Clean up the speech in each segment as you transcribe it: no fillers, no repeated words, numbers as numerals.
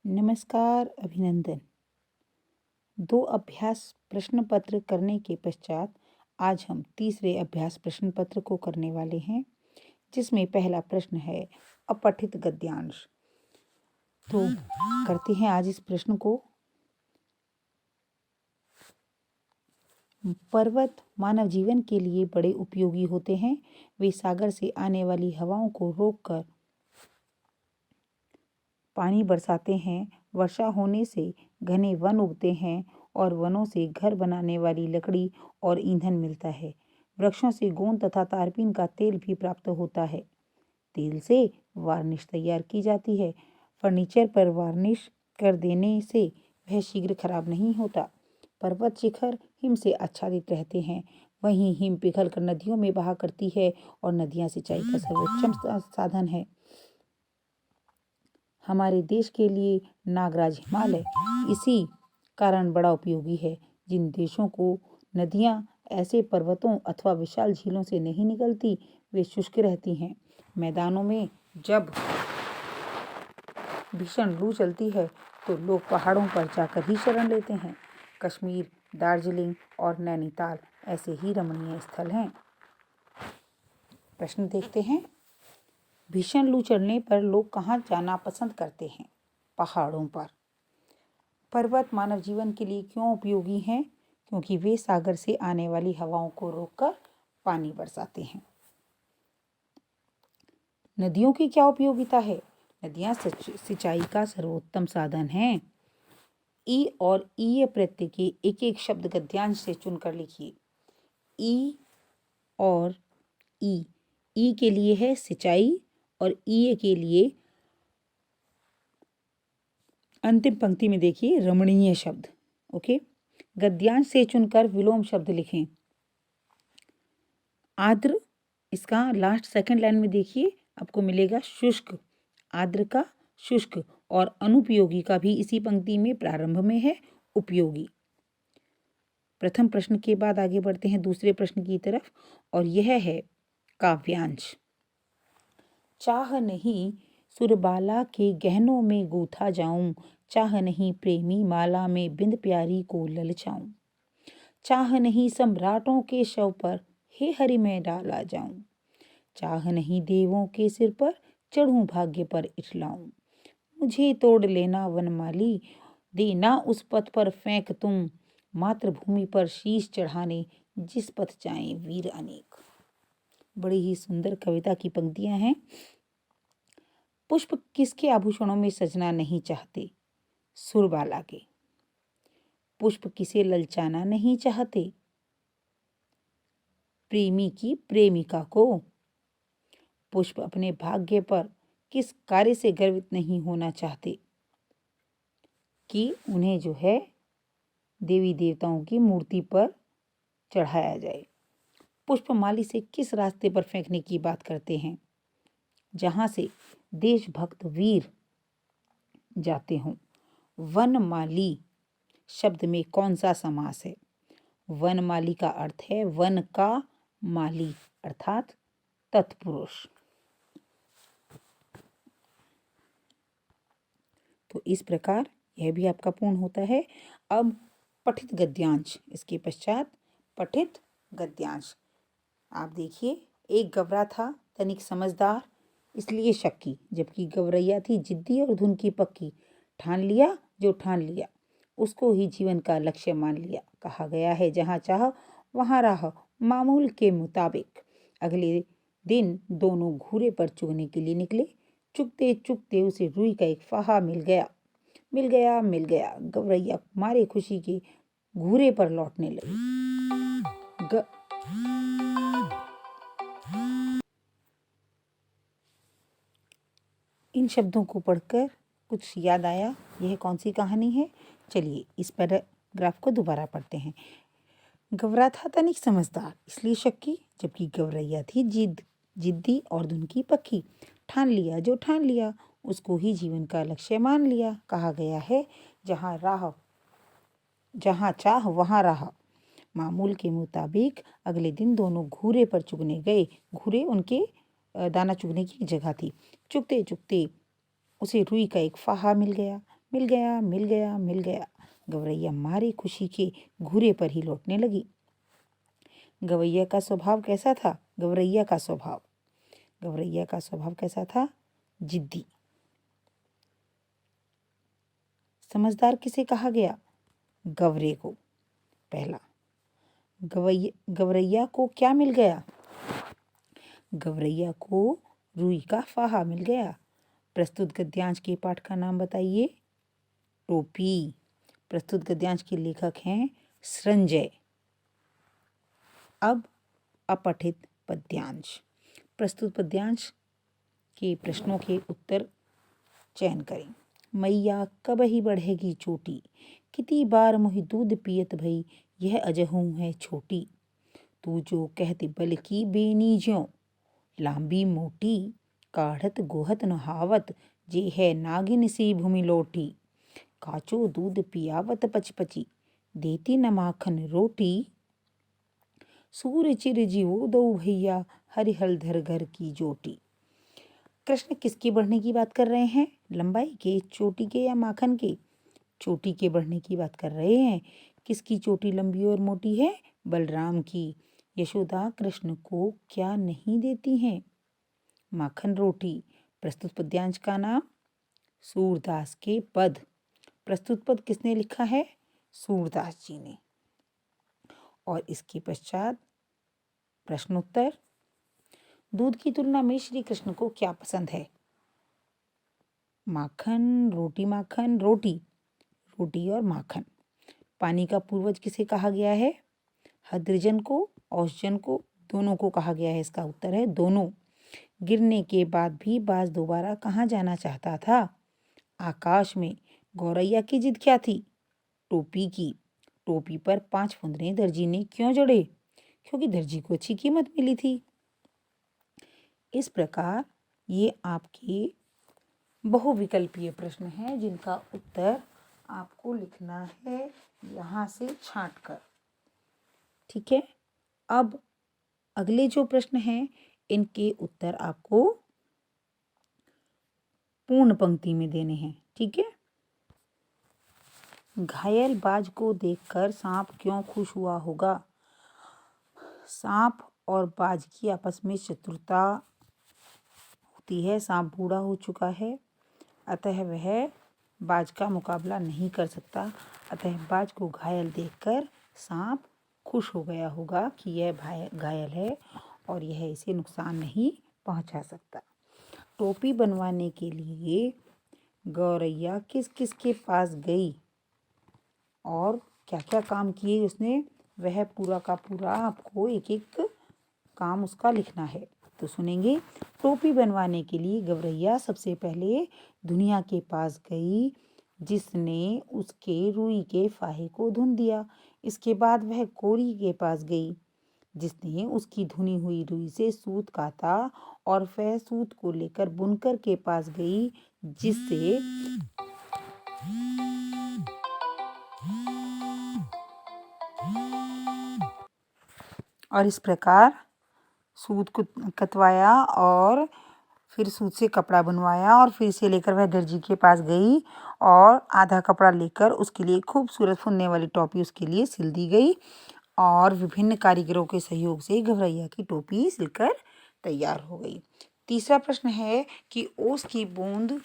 नमस्कार, अभिनंदन। 2 अभ्यास प्रश्न पत्र करने के पश्चात आज हम तीसरे अभ्यास प्रश्न पत्र को करने वाले हैं, जिसमें पहला प्रश्न है अपठित गद्यांश। तो करते हैं आज इस प्रश्न को। पर्वत मानव जीवन के लिए बड़े उपयोगी होते हैं। वे सागर से आने वाली हवाओं को रोककर पानी बरसाते हैं। वर्षा होने से घने वन उगते हैं और वनों से घर बनाने वाली लकड़ी और ईंधन मिलता है। वृक्षों से गोंद तथा तारपीन का तेल भी प्राप्त होता है। तेल से वार्निश तैयार की जाती है। फर्नीचर पर वार्निश कर देने से वह शीघ्र खराब नहीं होता। पर्वत शिखर हिम से आच्छादित रहते हैं। वहीं हिम पिघल कर नदियों में बहा करती है और नदियां सिंचाई का सर्वोत्तम साधन है। हमारे देश के लिए नागराज हिमालय इसी कारण बड़ा उपयोगी है। जिन देशों को नदियां ऐसे पर्वतों अथवा विशाल झीलों से नहीं निकलती, वे शुष्क रहती हैं। मैदानों में जब भीषण लू चलती है तो लोग पहाड़ों पर जाकर ही शरण लेते हैं। कश्मीर, दार्जिलिंग और नैनीताल ऐसे ही रमणीय स्थल हैं। प्रश्न देखते हैं। भीषण लू चलने पर लोग कहाँ जाना पसंद करते हैं? पहाड़ों पर। पर्वत मानव जीवन के लिए क्यों उपयोगी हैं? क्योंकि वे सागर से आने वाली हवाओं को रोककर पानी बरसाते हैं। नदियों की क्या उपयोगिता है? नदियां सिंचाई का सर्वोत्तम साधन हैं। ई और ईय प्रत्यय के एक एक शब्द गद्यांश से चुनकर लिखिए। ई और ई के लिए है सिंचाई और ईय के लिए अंतिम पंक्ति में देखिए रमणीय शब्द। ओके, गद्यांश से चुनकर विलोम शब्द लिखें। आर्द्र, इसका लास्ट सेकंड लाइन में देखिए आपको मिलेगा शुष्क। आर्द्र का शुष्क और अनुपयोगी का भी इसी पंक्ति में प्रारंभ में है उपयोगी। प्रथम प्रश्न के बाद आगे बढ़ते हैं दूसरे प्रश्न की तरफ और यह है काव्यांश। चाह नहीं सुरबाला के गहनों में गूथा जाऊं, चाह नहीं प्रेमी माला में बिंद प्यारी को ललचाऊं, चाह नहीं सम्राटों के शव पर हे हरि में डाला जाऊं, चाह नहीं देवों के सिर पर चढ़ूं भाग्य पर इठलाऊं, मुझे तोड़ लेना वनमाली, देना उस पथ पर फेंक तुम, मातृभूमि पर शीश चढ़ाने जिस पथ जाएं वीर अनेक। बड़ी ही सुंदर कविता की पंक्तियां हैं। पुष्प किसके आभूषणों में सजना नहीं चाहते? सुरबाला के। पुष्प किसे ललचाना नहीं चाहते? प्रेमी की प्रेमिका को। पुष्प अपने भाग्य पर किस कार्य से गर्वित नहीं होना चाहते? कि उन्हें जो है देवी देवताओं की मूर्ति पर चढ़ाया जाए। पुष्प माली से किस रास्ते पर फेंकने की बात करते हैं? जहां से देशभक्त वीर जाते हों। वनमाली शब्द में कौन सा समास है? वनमाली का अर्थ है वन का माली अर्थात तत्पुरुष। तो इस प्रकार यह भी आपका पूर्ण होता है। अब पठित गद्यांश, इसके पश्चात पठित गद्यांश। आप देखिए, एक गवरा था तनिक समझदार इसलिए शक्की, जबकि गवरैया थी जिद्दी और धुन की पक्की। ठान लिया जो ठान लिया, उसको ही जीवन का लक्ष्य मान लिया। कहा गया है जहाँ चाह वहाँ राह, मामूल के मुताबिक। अगले दिन दोनों घूरे पर चुगने के लिए निकले। चुगते चुगते उसे रुई का एक फाहा मिल गया। मिल गया मिल गया, गवरैया मारे खुशी के घूरे पर लौटने लगी। इन शब्दों को पढ़कर कुछ याद आया, यह कौन सी कहानी है? चलिए इस पैराग्राफ को दोबारा पढ़ते हैं। गवरा था तनिक समझदार इसलिए शक्की, जबकि गवरैया थी जिद्दी और धुन की पक्की। ठान लिया जो ठान लिया, उसको ही जीवन का लक्ष्य मान लिया। कहा गया है जहाँ चाह वहाँ राह, मामूल के मुताबिक। अगले दिन दोनों घूरे पर चुगने गए। घूरे उनके दाना चुगने की जगह थी। चुगते चुगते उसे रुई का एक फाहा मिल गया। मिल गया, मिल गया, मिल गया। गौरैया मारी खुशी के घूरे पर ही लौटने लगी। गवैया का स्वभाव कैसा था? गौरैया का स्वभाव कैसा था? जिद्दी। समझदार किसे कहा गया? गवरे को। पहला, गौरैया को क्या मिल गया? गौरैया को रुई का फाहा मिल गया। प्रस्तुत गद्यांश के पाठ का नाम बताइए। टोपी। प्रस्तुत गद्यांश के लेखक हैं संजय। अब अपठित पद्यांश। प्रस्तुत पद्यांश के प्रश्नों के उत्तर चयन करें। मैया कब ही बढ़ेगी चोटी, कितनी बार मोहि दूध पियत भई, यह अजहू है छोटी। तू जो कहत बल की बेनी ज्यों, लांबी मोटी, काढ़त गोहत नहावत, जे है नागिन सी भूमि लोटी। काचो दूध पियावत पचपची, देती न माखन रोटी। सूर चिर जीवो दो भैया, हरिहल धर घर की जोटी। कृष्ण किसके बढ़ने की बात कर रहे हैं? लंबाई के, चोटी के या माखन के? चोटी के बढ़ने की बात कर रहे हैं। किसकी चोटी लंबी और मोटी है? बलराम की। यशोदा कृष्ण को क्या नहीं देती हैं? माखन रोटी। प्रस्तुत पद्यांश का नाम? सूरदास के पद। प्रस्तुत पद किसने लिखा है? सूरदास जी ने। और इसके पश्चात प्रश्नोत्तर। दूध की तुलना में श्री कृष्ण को क्या पसंद है? माखन, रोटी, माखन, रोटी, रोटी और माखन। पानी का पूर्वज किसे कहा गया है? हद्रजन को, औषजन को, दोनों को कहा गया है। इसका उत्तर है दोनों। गिरने के बाद भी बाज दोबारा कहाँ जाना चाहता था? आकाश में। गौरैया की जिद क्या थी? टोपी की। टोपी पर 5 फुंदरे दर्जी ने क्यों जड़े? क्योंकि दर्जी को अच्छी कीमत मिली थी। इस प्रकार ये आपके बहुविकल्पीय प्रश्न हैं जिनका उत्तर आपको लिखना है यहाँ से छांट कर। ठीक है। अब अगले जो प्रश्न हैं इनके उत्तर आपको पूर्ण पंक्ति में देने हैं। ठीक है। घायल बाज को देखकर सांप क्यों खुश हुआ होगा? सांप और बाज की आपस में शत्रुता होती है। सांप बूढ़ा हो चुका है, अतः वह बाज का मुकाबला नहीं कर सकता। अतः बाज को घायल देखकर सांप खुश हो गया होगा कि यह घायल है और यह इसे नुकसान नहीं पहुंचा सकता। टोपी बनवाने के लिए गौरैया किस किस के पास गई और क्या क्या काम किए उसने, वह पूरा का पूरा आपको एक एक काम उसका लिखना है। तो सुनेंगे। टोपी बनवाने के लिए गौरैया सबसे पहले दुनिया के पास गई, जिसने उसके रुई के फाहे को धुन दिया। इसके बाद वह कोरी के पास गई, जिसने उसकी धुनी हुई रुई से सूत काता और वह सूत को लेकर बुनकर के पास गई, जिससे और इस प्रकार सूत को कतवाया और फिर सूत से कपड़ा बनवाया और फिर इसे लेकर वह दर्जी के पास गई और आधा कपड़ा लेकर उसके लिए खूबसूरत फुनने वाली टोपी उसके लिए सिल दी गई और विभिन्न कारीगरों के सहयोग से गौरैया की टोपी सिलकर तैयार हो गई। तीसरा प्रश्न है कि ओस की बूंद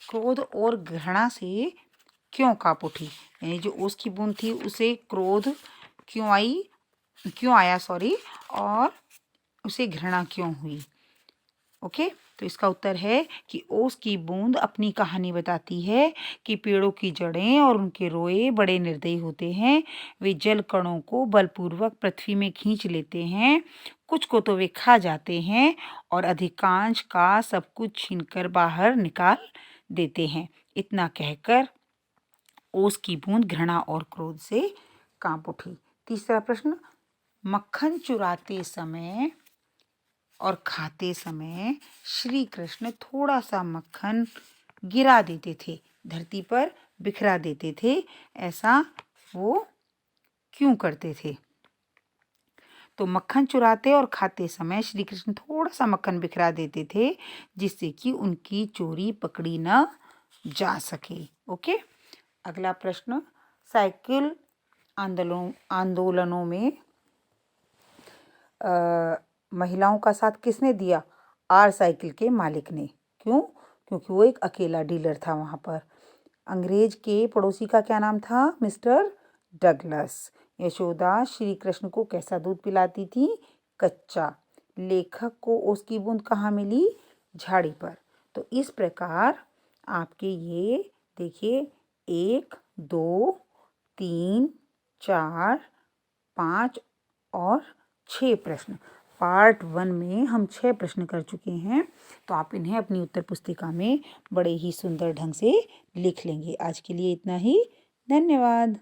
क्रोध और घृणा से क्यों कांप उठी? यानी जो ओस की बूंद थी उसे क्रोध क्यों आया और उसे घृणा क्यों हुई? ओके। तो इसका उत्तर है कि ओस की बूंद अपनी कहानी बताती है कि पेड़ों की जड़ें और उनके रोए बड़े निर्दयी होते हैं। वे जल कणों को बलपूर्वक पृथ्वी में खींच लेते हैं, कुछ को तो वे खा जाते हैं और अधिकांश का सब कुछ छीनकर बाहर निकाल देते हैं। इतना कहकर ओस की बूंद घृणा और क्रोध से कांप उठी। तीसरा प्रश्न, मक्खन चुराते समय और खाते समय श्री कृष्ण थोड़ा सा मक्खन गिरा देते थे, धरती पर बिखरा देते थे। ऐसा वो क्यों करते थे? तो मक्खन चुराते और खाते समय श्री कृष्ण थोड़ा सा मक्खन बिखरा देते थे, जिससे कि उनकी चोरी पकड़ी न जा सके। ओके। अगला प्रश्न, साइकिल आंदोलनों में महिलाओं का साथ किसने दिया? आर साइकिल के मालिक ने। क्यों? क्योंकि वो एक अकेला डीलर था वहाँ पर। अंग्रेज के पड़ोसी का क्या नाम था? Mister Douglas. यशोदा श्री कृष्ण को कैसा दूध पिलाती थी? कच्चा। लेखक को उसकी बूंद कहाँ मिली? झाड़ी पर। तो इस प्रकार आपके ये देखिए 1, 2, 3, 4, 5 और 6 प्रश्न। पार्ट 1 में हम 6 प्रश्न कर चुके हैं, तो आप इन्हें अपनी उत्तर पुस्तिका में बड़े ही सुंदर ढंग से लिख लेंगे। आज के लिए इतना ही। धन्यवाद।